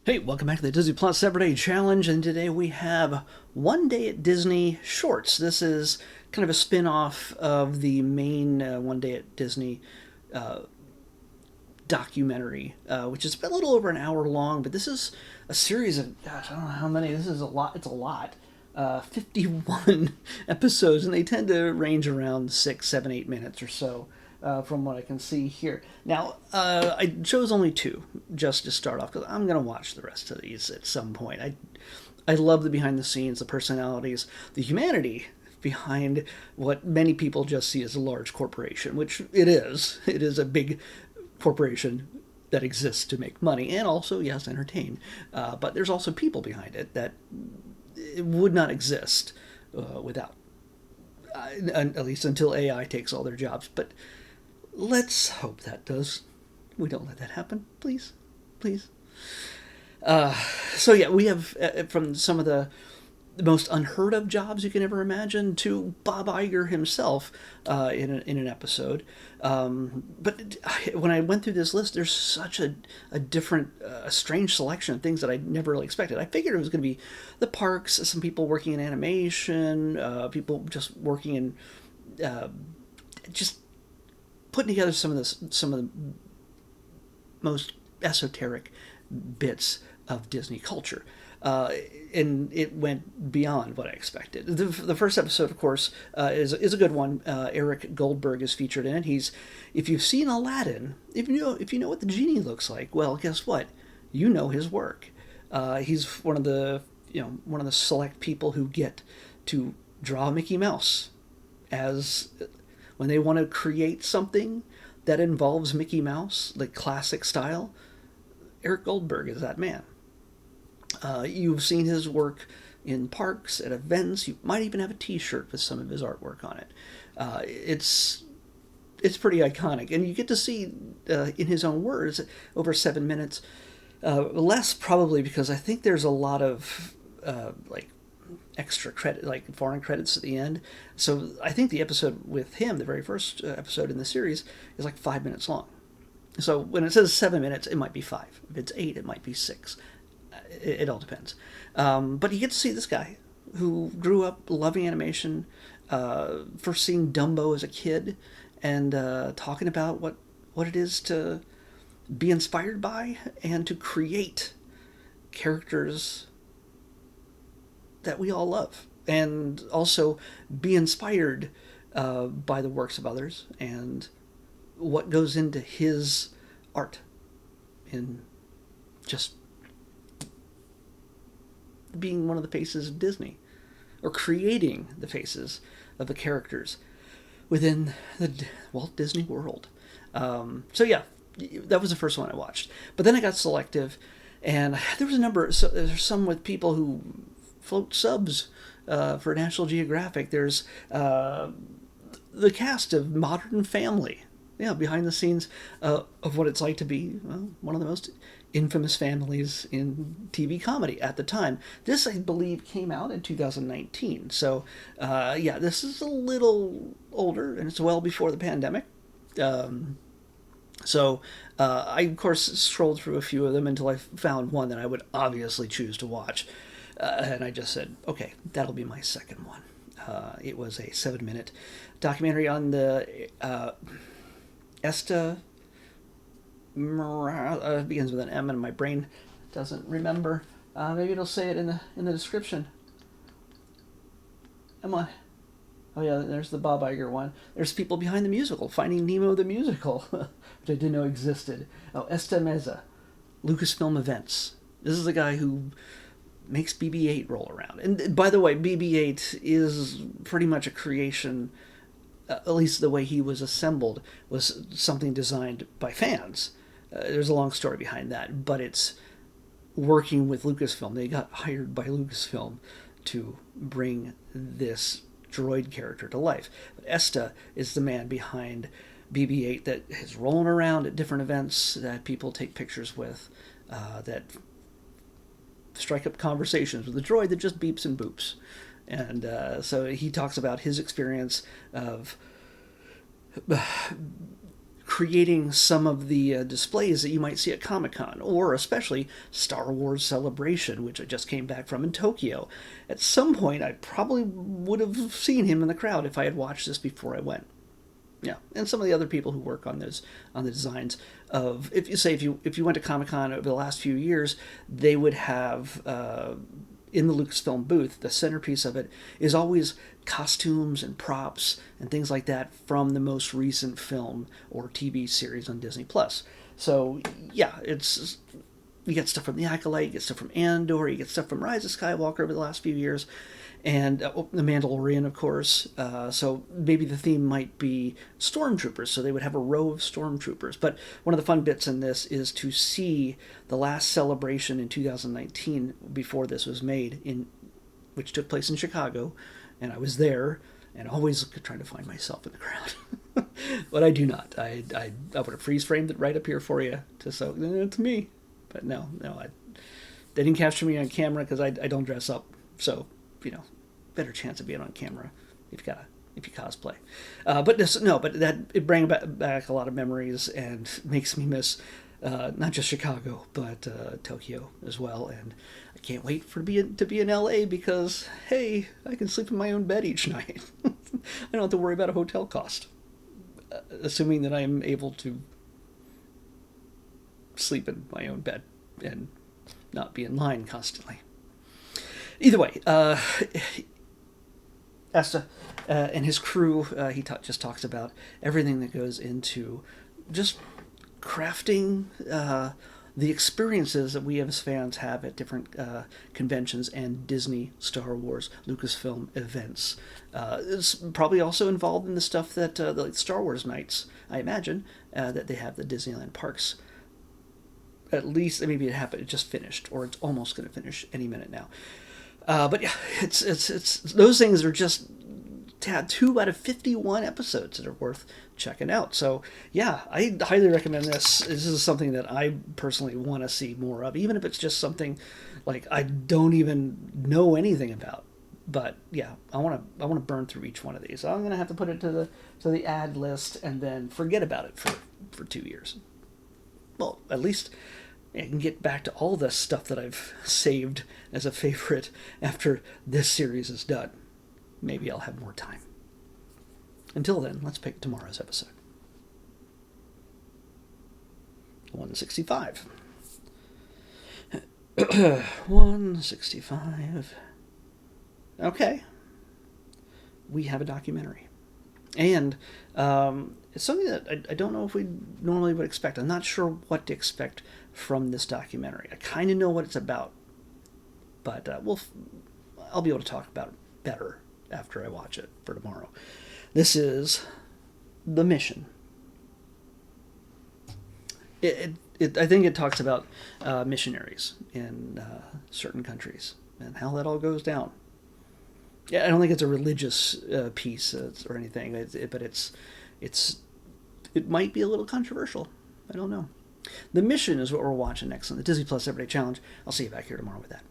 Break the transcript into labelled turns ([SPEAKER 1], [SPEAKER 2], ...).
[SPEAKER 1] Hey, welcome back to the Disney Plus 7-Day Challenge, and today we have One Day at Disney Shorts. This is kind of a spin-off of the main One Day at Disney documentary, which is a little over an hour long, but this is a series of, gosh, I don't know how many, this is a lot, it's a lot. 51 episodes, and they tend to range around 6, 7, 8 minutes or so. From what I can see here. Now, I chose only two just to start off because I'm going to watch the rest of these at some point. I love the behind the scenes, the personalities, the humanity behind what many people just see as a large corporation, which it is. It is a big corporation that exists to make money and also, yes, entertain. But there's also people behind it that it would not exist without, at least until AI takes all their jobs. But let's hope that does. We don't let that happen, please, please. So yeah, we have from some of the most unheard of jobs you can ever imagine to Bob Iger himself in an episode. But when I went through this list, there's such a different, strange selection of things that I never really expected. I figured it was going to be the parks, some people working in animation, people just working in just putting together some of the most esoteric bits of Disney culture. And it went beyond what I expected. The first episode, of course, is a good one. Eric Goldberg is featured in it. If you've seen Aladdin, if you know what the genie looks like, well, guess what? You know his work. He's one of the select people who get to draw Mickey Mouse as when they want to create something that involves Mickey Mouse, like classic style. Eric Goldberg is that man. You've seen his work in parks, at events. You might even have a T-shirt with some of his artwork on it. It's pretty iconic, and you get to see, in his own words, over 7 minutes. Less probably because I think there's a lot of like extra credit, like foreign credits at the end. So I think the episode with him, the very first episode in the series, is like 5 minutes long. So when it says 7 minutes, it might be five. If it's eight, it might be six. It all depends. But you get to see this guy who grew up loving animation, first seeing Dumbo as a kid, and talking about what it is to be inspired by and to create characters that we all love, and also be inspired by the works of others and what goes into his art in just being one of the faces of Disney, or creating the faces of the characters within the Walt Disney World. So yeah, that was the first one I watched. But then I got selective, and there was a number. So there's some with people who float subs for National Geographic. There's the cast of Modern Family. Yeah, behind the scenes of what it's like to be, well, one of the most infamous families in TV comedy at the time. This, I believe, came out in 2019. So, yeah, this is a little older, and it's well before the pandemic. So, I, of course, scrolled through a few of them until I found one that I would obviously choose to watch. And I just said, okay, that'll be my second one. It was a 7-minute documentary on the Esta begins with an M, and my brain doesn't remember. Maybe it'll say it in the description. Come on. Oh yeah, there's the Bob Iger one. There's people behind the musical, Finding Nemo the musical, which I didn't know existed. Oh, Esta Meza, Lucasfilm Events. This is a guy who makes BB-8 roll around. And by the way, BB-8 is pretty much a creation. At least the way he was assembled was something designed by fans. There's a long story behind that, but it's working with Lucasfilm. They got hired by Lucasfilm to bring this droid character to life. But Esta is the man behind BB-8 that is rolling around at different events that people take pictures with, that strike up conversations with the droid that just beeps and boops. And so he talks about his experience of creating some of the displays that you might see at Comic-Con, or especially Star Wars Celebration, which I just came back from in Tokyo. At some point, I probably would have seen him in the crowd if I had watched this before I went. Yeah, and some of the other people who work on those, on the designs of, if you went to Comic-Con over the last few years, they would have in the Lucasfilm booth, the centerpiece of it is always costumes and props and things like that from the most recent film or TV series on Disney Plus. So yeah, it's, you get stuff from The Acolyte, you get stuff from Andor, you get stuff from Rise of Skywalker over the last few years, and The Mandalorian, of course. So maybe the theme might be stormtroopers, so they would have a row of stormtroopers. But one of the fun bits in this is to see the last celebration in 2019, before this was made, which took place in Chicago, and I was there, and always trying to find myself in the crowd. But I do not. I would have freeze-framed it right up here for you, so it's me. But no, they didn't capture me on camera because I don't dress up, so better chance of being on camera if you cosplay. But that it brings back a lot of memories and makes me miss not just Chicago but Tokyo as well. And I can't wait to be in LA because hey, I can sleep in my own bed each night. I don't have to worry about a hotel cost, assuming that I am able to sleep in my own bed and not be in line constantly. Either way, Asta and his crew, he just talks about everything that goes into just crafting the experiences that we as fans have at different conventions and Disney, Star Wars, Lucasfilm events. It's probably also involved in the stuff that the Star Wars nights, I imagine, that they have the Disneyland parks. At least, maybe it just finished, or it's almost going to finish any minute now. But yeah, it's those things are just 2 out of 51 episodes that are worth checking out. So yeah, I highly recommend this. This is something that I personally want to see more of, even if it's just something like I don't even know anything about. But yeah, I want to burn through each one of these. So I'm gonna have to put it to the ad list and then forget about it for 2 years. Well, at least I can get back to all the stuff that I've saved as a favorite after this series is done. Maybe I'll have more time. Until then, let's pick tomorrow's episode. 165. 165. Okay. We have a documentary. And it's something that I don't know if we normally would expect. I'm not sure what to expect from this documentary. I kind of know what it's about, but I'll be able to talk about it better after I watch it for tomorrow. This is The Mission. I think it talks about missionaries in certain countries and how that all goes down. Yeah, I don't think it's a religious piece or anything, but it might be a little controversial. I don't know. The Mission is what we're watching next on the Disney Plus Everyday Challenge. I'll see you back here tomorrow with that.